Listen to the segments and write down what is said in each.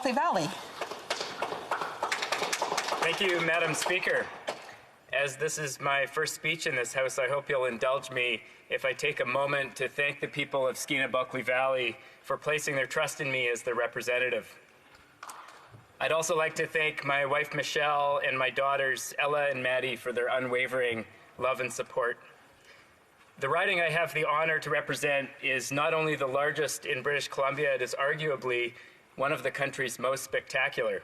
Valley. Thank you, Madam Speaker. As this is my first speech in this House, I hope you'll indulge me if I take a moment to thank the people of Skeena-Bulkley Valley for placing their trust in me as their representative. I'd also like to thank my wife, Michelle, and my daughters, Ella and Maddie, for their unwavering love and support. The riding I have the honor to represent is not only the largest in British Columbia, it is arguably one of the country's most spectacular.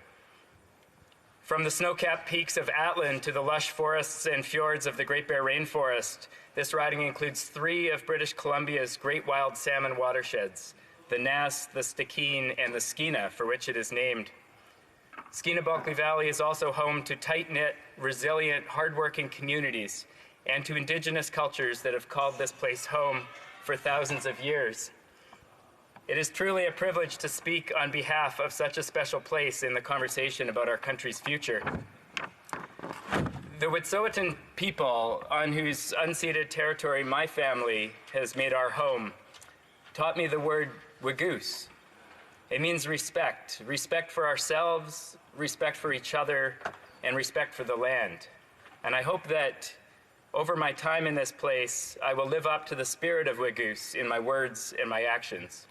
From the snow-capped peaks of Atlan to the lush forests and fjords of the Great Bear Rainforest, this riding includes 3 of British Columbia's great wild salmon watersheds, the Nass, the Stikine, and the Skeena, for which it is named. Skeena-Bulkley Valley is also home to tight-knit, resilient, hardworking communities and to Indigenous cultures that have called this place home for thousands of years. It is truly a privilege to speak on behalf of such a special place in the conversation about our country's future. The Wet'suwet'en people, on whose unceded territory my family has made our home, taught me the word Wagoose. It means respect, respect for ourselves, respect for each other, and respect for the land. And I hope that over my time in this place, I will live up to the spirit of Wagoose in my words and my actions.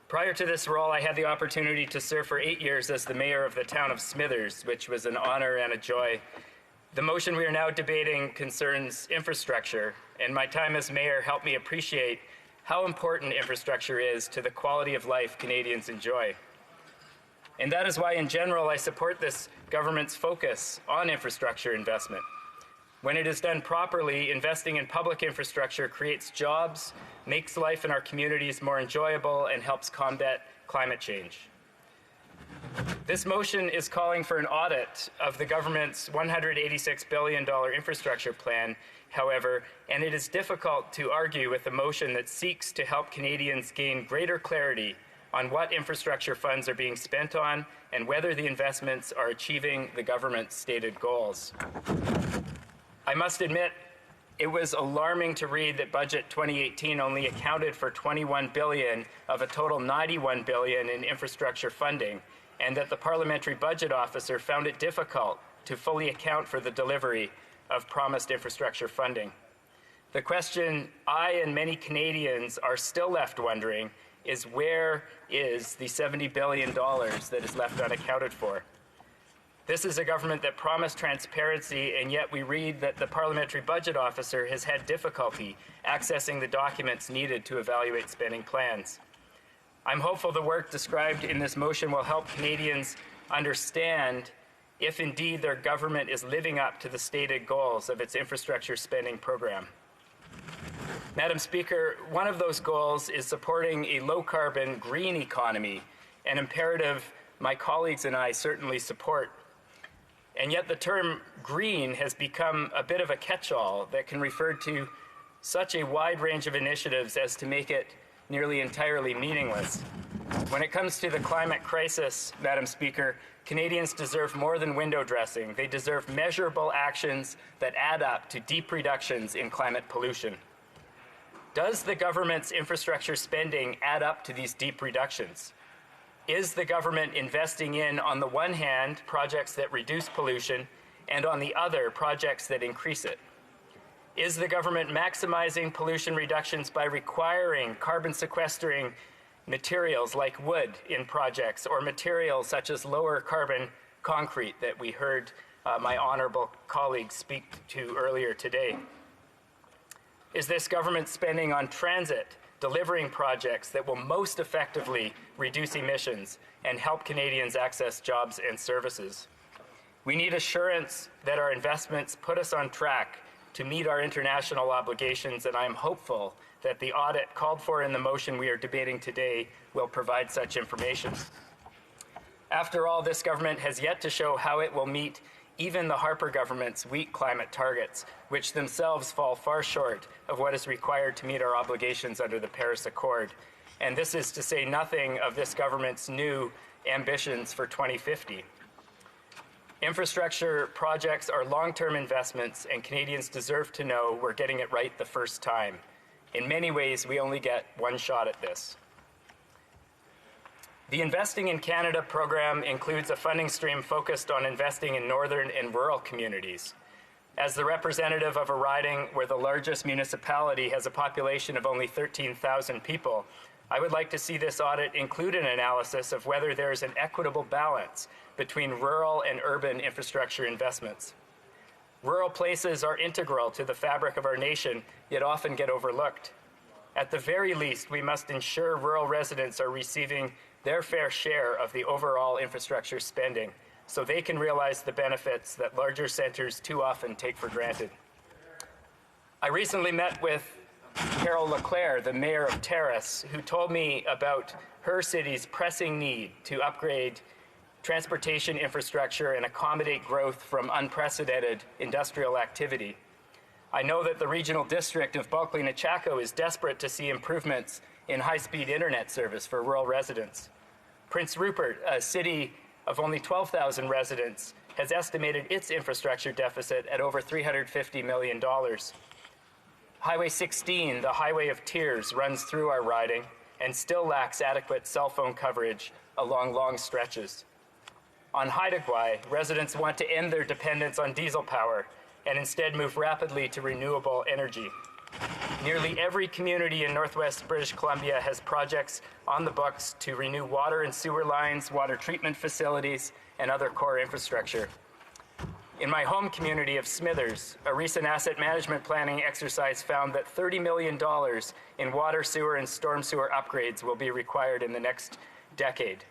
Prior to this role, I had the opportunity to serve for 8 years as the mayor of the town of Smithers, which was an honor and a joy. The motion we are now debating concerns infrastructure, and my time as mayor helped me appreciate how important infrastructure is to the quality of life Canadians enjoy. And that is why, in general, I support this government's focus on infrastructure investment. When it is done properly, investing in public infrastructure creates jobs, makes life in our communities more enjoyable, and helps combat climate change. This motion is calling for an audit of the government's $186 billion infrastructure plan, however, and it is difficult to argue with a motion that seeks to help Canadians gain greater clarity on what infrastructure funds are being spent on and whether the investments are achieving the government's stated goals. I must admit, it was alarming to read that Budget 2018 only accounted for $21 billion of a total $91 billion in infrastructure funding, and that the Parliamentary Budget Officer found it difficult to fully account for the delivery of promised infrastructure funding. The question I and many Canadians are still left wondering is, where is the $70 billion that is left unaccounted for? This is a government that promised transparency, and yet we read that the Parliamentary Budget Officer has had difficulty accessing the documents needed to evaluate spending plans. I'm hopeful the work described in this motion will help Canadians understand if indeed their government is living up to the stated goals of its infrastructure spending program. Madam Speaker, one of those goals is supporting a low-carbon green economy, an imperative my colleagues and I certainly support. And yet the term green has become a bit of a catch-all that can refer to such a wide range of initiatives as to make it nearly entirely meaningless. When it comes to the climate crisis, Madam Speaker, Canadians deserve more than window dressing. They deserve measurable actions that add up to deep reductions in climate pollution. Does the government's infrastructure spending add up to these deep reductions? Is the government investing in, on the one hand, projects that reduce pollution, and on the other, projects that increase it? Is the government maximizing pollution reductions by requiring carbon sequestering materials like wood in projects, or materials such as lower carbon concrete that we heard my honorable colleagues speak to earlier today? Is this government spending on transit, delivering projects that will most effectively reduce emissions and help Canadians access jobs and services? We need assurance that our investments put us on track to meet our international obligations, and I am hopeful that the audit called for in the motion we are debating today will provide such information. After all, this government has yet to show how it will meet even the Harper government's weak climate targets, which themselves fall far short of what is required to meet our obligations under the Paris Accord. And this is to say nothing of this government's new ambitions for 2050. Infrastructure projects are long-term investments, and Canadians deserve to know we're getting it right the first time. In many ways, we only get one shot at this. The Investing in Canada program includes a funding stream focused on investing in northern and rural communities. As the representative of a riding where the largest municipality has a population of only 13,000 people, I would like to see this audit include an analysis of whether there is an equitable balance between rural and urban infrastructure investments. Rural places are integral to the fabric of our nation, yet often get overlooked. At the very least, we must ensure rural residents are receiving their fair share of the overall infrastructure spending so they can realize the benefits that larger centers too often take for granted. I recently met with Carol Leclerc, the mayor of Terrace, who told me about her city's pressing need to upgrade transportation infrastructure and accommodate growth from unprecedented industrial activity. I know that the regional district of Bulkley-Nechako is desperate to see improvements in high-speed internet service for rural residents. Prince Rupert, a city of only 12,000 residents, has estimated its infrastructure deficit at over $350 million. Highway 16, the Highway of Tears, runs through our riding and still lacks adequate cell phone coverage along long stretches. On Haida Gwaii, residents want to end their dependence on diesel power and instead move rapidly to renewable energy. Nearly every community in northwest British Columbia has projects on the books to renew water and sewer lines, water treatment facilities, and other core infrastructure. In my home community of Smithers, a recent asset management planning exercise found that $30 million in water, sewer, and storm sewer upgrades will be required in the next decade.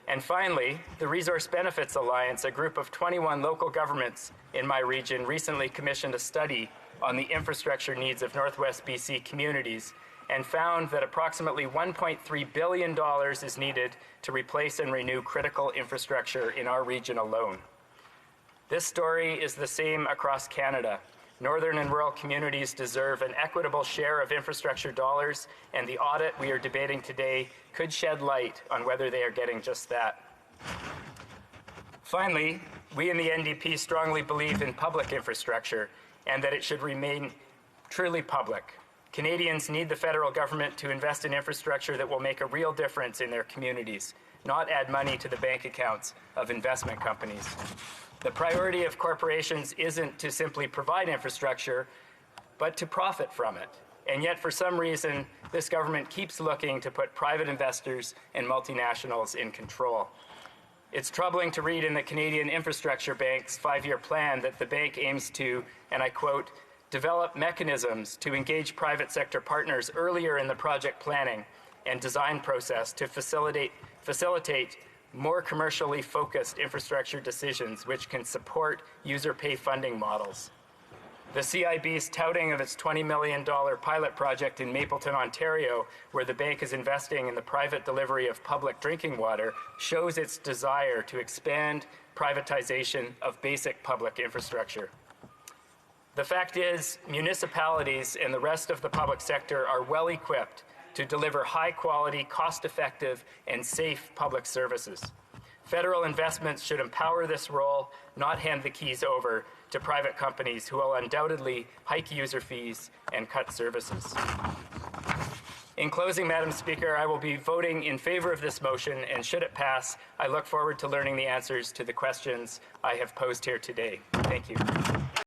And finally, the Resource Benefits Alliance, a group of 21 local governments in my region, recently commissioned a study on the infrastructure needs of Northwest BC communities and found that approximately $1.3 billion is needed to replace and renew critical infrastructure in our region alone. This story is the same across Canada. Northern and rural communities deserve an equitable share of infrastructure dollars, and the audit we are debating today could shed light on whether they are getting just that. Finally, we in the NDP strongly believe in public infrastructure and that it should remain truly public. Canadians need the federal government to invest in infrastructure that will make a real difference in their communities, not add money to the bank accounts of investment companies. The priority of corporations isn't to simply provide infrastructure, but to profit from it. And yet, for some reason, this government keeps looking to put private investors and multinationals in control. It's troubling to read in the Canadian Infrastructure Bank's 5-year plan that the bank aims to, and I quote, develop mechanisms to engage private sector partners earlier in the project planning and design process to facilitate more commercially focused infrastructure decisions which can support user pay funding models. The CIB's touting of its $20 million pilot project in Mapleton, Ontario, where the bank is investing in the private delivery of public drinking water, shows its desire to expand privatization of basic public infrastructure. The fact is, municipalities and the rest of the public sector are well equipped to deliver high-quality, cost-effective, and safe public services. Federal investments should empower this role, not hand the keys over to private companies who will undoubtedly hike user fees and cut services. In closing, Madam Speaker, I will be voting in favor of this motion, and should it pass, I look forward to learning the answers to the questions I have posed here today. Thank you.